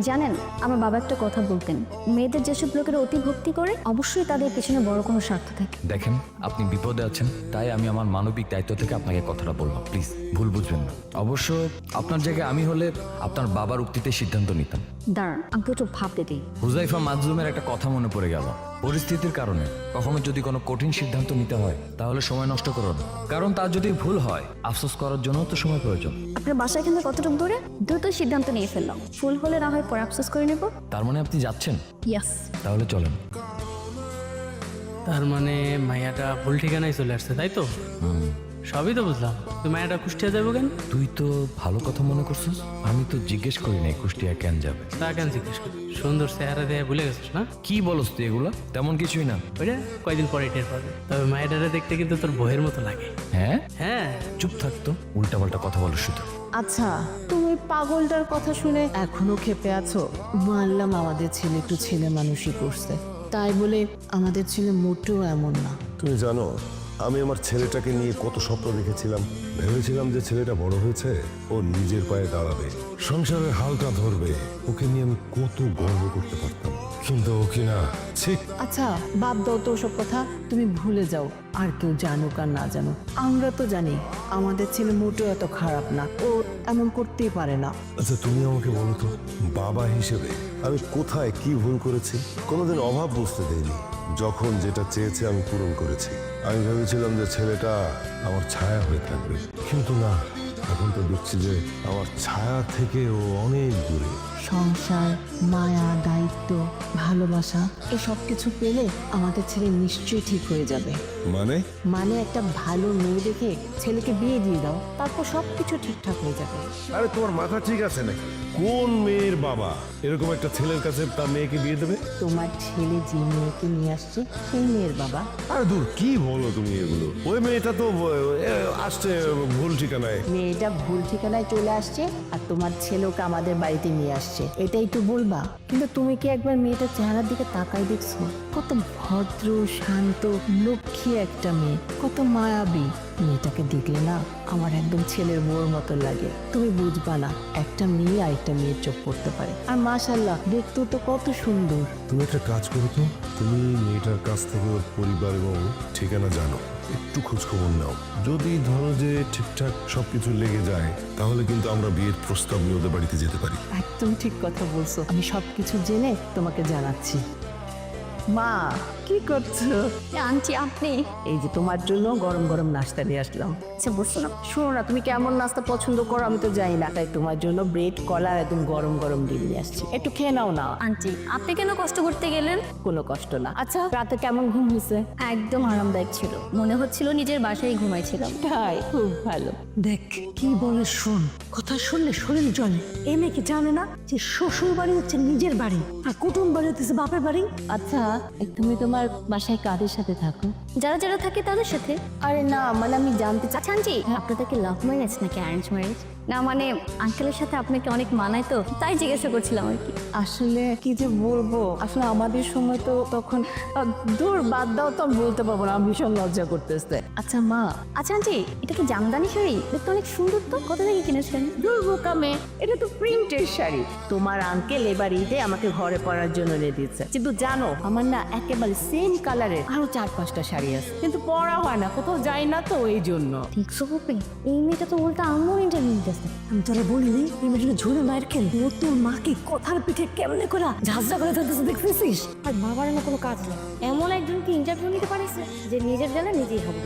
জানেন, আমার বাবা একটা কথা বলতেন, মেয়েদের যেসব লোকেরা অতি ভক্তি করে অবশ্যই তাদের পেছনে বড় কোনো স্বার্থ থাকে। দেখেন, আপনি বিপদে আছেন, তাই আমি আমার মানবিক দায়িত্ব থেকে আপনাকে কথাটা বললাম। প্লিজ ভুল বুঝবেন না। অবশ্য আপনার জায়গায় আমি হলে আপনার বাবার উক্তিতে সিদ্ধান্ত নিতাম। দাঁড়ান, আমাকে একটু ভাবতে দিই। হুজাইফা মাজলুমের একটা কথা মনে পড়ে গেল। পরিস্থিতির কারণে কখনো যদি কোনো কঠিন সিদ্ধান্ত নিতে হয় তাহলে সময় নষ্ট করো না, কারণ তার যদি ভুল হয় আফসোস করার জন্য তো সময় প্রয়োজন। আপনার বাসা এখান থেকে কতটুকু দূরে? দ্রুত সিদ্ধান্ত নিয়ে ফেললাম, ফুল হলে না হয় পরে আফসোস করে নেব। তার মানে আপনি যাচ্ছেন? ইয়াস। তাহলে চলেন। তার মানে মাইয়াটা ভুল ঠিকানায় চলে আসছে, তাই তো? সবই তো বুঝলাম। তুই মাইয়াটা কুষ্টিয়া যাবো কেন? তুই তো ভালো কথা মনে করছিস, আমি তো জিজ্ঞেস করি নাই কুষ্টিয়া কেন যাবে। তা কেন জিজ্ঞেস করি? সুন্দর চেহারা দিয়ে ভুলে গেছিস না? কি বলস তুই এগুলা? তেমন কিছুই না। ওইটা কয়দিন পরে টের পাবে। তবে মাইয়াটারে দেখতে কিন্তু তোর বইয়ের মতো লাগে। হ্যাঁ, হ্যাঁ। চুপ থাকতো, উল্টাপাল্টা কথা বলো শুধু। আচ্ছা, তুমি পাগলটার কথা শুনে এখনো ক্ষেপে আছো? মানলাম আমাদের ছেলে একটু ছেলে মানুষই করছে, তাই বলে আমাদের ছেলে মোটেও এমন না। তুমি জানো, আমি আমার ছেলেটাকে নিয়ে কত স্বপ্ন দেখেছিলাম। ভেবেছিলাম যে ছেলেটা বড় হয়েছে, ও নিজের পায়ে দাঁড়াবে, সংসারের হালটা ধরবে। ওকে নিয়ে আমি কত গর্ব করতে পারতাম, কিন্তু ও কিনা ঠিক। আচ্ছা, বাদ দাও তো ওসব কথা, তুমি ভুলে যাও। আর কেউ জানুক আর না জানুক, আমরা তো জানি আমাদের ছেলে মোটেও এত খারাপ না, ও এমন করতেই পারে না। আচ্ছা, তুমি আমাকে বলো তো, বাবা হিসেবে আমি কোথায় কি ভুল করেছি? কোনোদিন অভাব বুঝতে দেইনি। যখন যেটা চেয়েছে আমি পূরণ করেছি। আমি ভেবেছিলাম যে ছেলেটা আমার ছায়া হয়ে থাকবে, কিন্তু না, এখন তো দেখছি যে আমার ছায়া থেকে ও অনেক দূরে। সংসার, মায়া, দায়িত্ব, ভালোবাসা এসব কিছু পেলে আমাদের ছেলে নিশ্চয়ই ঠিক হয়ে যাবে। মানে? মানে একটা ভালো মেয়ে দেখে ছেলেকে বিয়ে দিয়ে দাও, তারপর সবকিছু ঠিকঠাক হয়ে যাবে। আরে তোমার মাথা ঠিক আছে নাকি? কোন মেয়ের বাবা এরকম একটা ছেলের কাছে তার মেয়েকে বিয়ে দেবে? তোমার ছেলে যে মেয়েকে নিয়ে আসছে সেই মেয়ের বাবা। আরে দূর, কি বলো তুমি এগুলো? ওই মেয়েটা তো আসছে ভুল ঠিকানায়। মেয়েটা ভুল ঠিকানায় চলে আসছে আর তোমার ছেলেকে আমাদের বাড়িতে নিয়ে আসছে, এটাই তো বলবা। কিন্তু তুমি কি একবার মেয়েটার চেহারার দিকে তাকাই দেখছো? কত ভদ্র, শান্ত, লক্ষ্মী একটা মেয়ে, কত মায়াবী। মেয়েটাকে দেখলে না আমার একদম ছেলের বউর মতো লাগে। তুমি বুঝবা না, একটা মেয়ে আর একটা মেয়ের চোখ পড়তে পারে। আর মাশাল্লাহ, দেখতেও তো কত সুন্দর। তুমি একটা কাজ করো তো, তুমি মেয়েটার কাছ থেকে ওর পরিবার এবং ঠিকানা জানো, একটু খোঁজ খবর নাও। যদি ধরো যে ঠিকঠাক সবকিছু লেগে যায়, তাহলে কিন্তু আমরা বিয়ের প্রস্তাব নিয়ে ওদের বাড়িতে যেতে পারি। একদম ঠিক কথা বলছো, আমি সবকিছু জেনে তোমাকে জানাচ্ছি। মা, কি করছো? আনছি আপনি? এই যে তোমার জন্য গরম গরম নাস্তা নিয়ে আসলাম। আচ্ছা বসুন না। শোনো না, তুমি কেমন নাস্তা পছন্দ করো আমি তো জানি না, তাই তোমার জন্য ব্রেড, কলা আর একদম গরম গরম ডিম নিয়ে আসছি, একটু খেয়ে নাও না। আন্টি, আপনি কেন কষ্ট করতে গেলেন? কোনো কষ্ট না। আচ্ছা, রাতে কেমন ঘুম হয়েছে? একদম আরামদায়ক ছিল, মনে হচ্ছিল নিজের বাসায় ঘুমাইছিলাম। তাই? খুব ভালো। দেখ কি বলে, শোন, কথা শুনলে শরীর জ্বলে। এ মেয়ে কি জানে না যে শ্বশুর বাড়ি হচ্ছে নিজের বাড়ি আর কুটুম বাড়ি হচ্ছে বাপের বাড়ি? আচ্ছা, তুমি তোমার বাসায় কাদের সাথে থাকো? যারা যারা থাকে তাদের সাথে। আরে না, মানে আমি জানতে চাই। আচ্ছা আন্টি, আপনাদের কি লাভ ম্যারেজ নাকি অ্যারেঞ্জ ম্যারেজ? না মানে আঙ্কেলের সাথে আপনাকে অনেক মানায় তো, তাই জিজ্ঞাসা করছিলাম আর কি। আসলে কি যে বলবো, আসলে আমাদের সময় তো তখন দূর, বাদ দাও, তো আমি বলতে পারবো না, আমি ভীষণ লজ্জা করতেছে। আচ্ছা মা। আচ্ছা আন্টি, এটা কি জামদানি শাড়ি? দেখতে অনেক সুন্দর তো, কোথা থেকে কিনেছেন? দূর বোকামে, এটা তো প্রিন্টের শাড়ি। তোমার আঙ্কেল এবার ঈদে আমাকে ঘরে পরার জন্য এনে দিচ্ছে। কিন্তু জানো, আমার না একেবারে সেম কালারের আরো 4-5টা শাড়ি আছে, কিন্তু পরা হয় না, কোথাও যাই না তো, এই জন্য। দেখছো হবে, এই মেয়েটা তো উল্টা আম্মুর ইন্টারভিউ দিতেছে। আমি তোরা বলিনি এই মেয়েটা ঝুলে মায়ের খেল, ও তোর মাকে কথার পিঠে কেমনে করা ঝাঁঝরা করে ধরতেছে, দেখতেছিস? আর বাবার না কোনো কাজ নেই, এমন একজনকে ইন্টারভিউ নিতে পারিস যে নিজের জানা নিজেই হবে।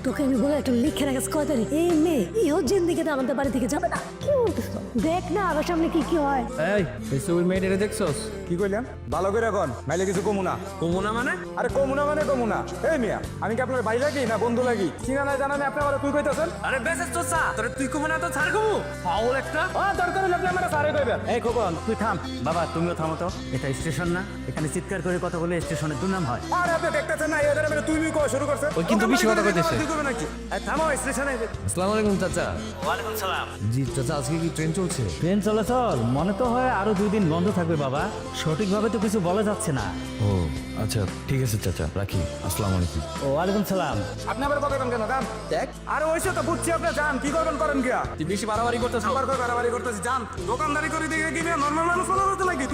তোকে আমি বলে একটা লিখে রাখাস, কয় তারিখ এই মেয়ে ইহো জিন্দিগি তো আমাদের বাড়ি থেকে যাবে না। কি বলতেছো? দেখ না আবার সামনে কি কি হয়। এই ছবির মেয়েটা দেখছস? কি কইলেন? ভালো করে এখন, নাইলে কিছু কমুনা। কমুনা মানে? আরে কমুনা মানে কমুনা। এই মিয়া, আমি কি আপনার ভাই লাগি না বন্ধু লাগি? চিনা নাই জানা নাই, আপনি আমার তুই কইতাছেন? আরে বেসেস তো চা তোরে তুই কমুনা তো ছাড় কমু ফাউল একটা। দরকার হলে আপনি আমার সারে কইবেন। এই খোকন, তুই থাম। বাবা তুমিও থামো তো, এটা স্টেশন না, এখানে চিৎকার করে কথা বলে স্টেশনের দুর্নাম হয়। আরে আপনি দেখতেছেন না, এদের মানে তুই কই শুরু করছে? ওই কিন্তু বেশি কথা কইতেছে। তুই করবে নাকি? থামো স্টেশনে। আসসালামু আলাইকুম চাচা। ওয়ালাইকুম সালাম। জি চাচা, আজকে কি ট্রেন চলছে? ট্রেন চলাচল মনে তো হয় আরো 2 দিন বন্ধ থাকবে বাবা, সঠিকভাবে তো কিছু বলা যাচ্ছে না। ও আচ্ছা, ঠিক আছে চাচা, রাখি। আসসালামু আলাইকুম। ওয়ালাইকুম সালাম। আপনি আবার কথা কেন যান? দেখ, আরে ওইসব তো বুঝছি, আপনি যান, কি করবেন করেন গিয়া। তুই বেশি বাড়াবাড়ি করতেছ। আবার কই বাড়াবাড়ি করতেছি, যান। দোকানদারি করে দিকে কি নরমাল মানুষ ফলো করতে লাগি?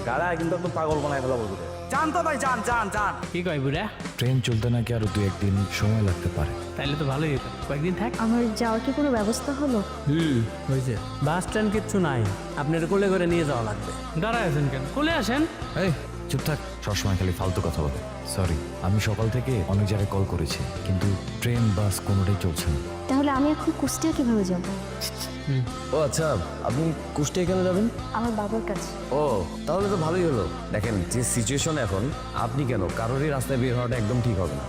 গাড়া কিন্তু একদম পাগল বানায় ফেলা বলবো জান তো ভাই জান জান জান। কি কয় বুড়া? ট্রেন চলতে নাকি আরো 2-1 দিন সময় লাগতে পারে। তাইলে তো ভালোই হতো, কয়েকদিন থাক। আমার যাওয়ার কি কোনো ব্যবস্থা হলো? হয়েছে, বাস স্ট্যান্ড কিচ্ছু নাই, আপনার কোলে করে নিয়ে যাওয়া লাগবে। দাঁড়ায় আছেন কেন, কোলে আসেন। এই চুপ থাক, সবসময় খালি ফালতু কথা বলে। সরি, আমি সকাল থেকে অনেক জায়গায় কল করেছি, কিন্তু ট্রেন বাস কোনোটাই চলছে না। তাহলে আমি এখন কুষ্টিয়া কিভাবে যাব? ও আচ্ছা, আপনি কুষ্টিয়া কেন যাবেন? আমার বাবার কাছে। ও তাহলে তো ভালোই হলো। দেখেন যে সিচুয়েশন এখন, আপনি কেন কারোরই রাস্তায় বের হওয়াটা একদম ঠিক হবে না।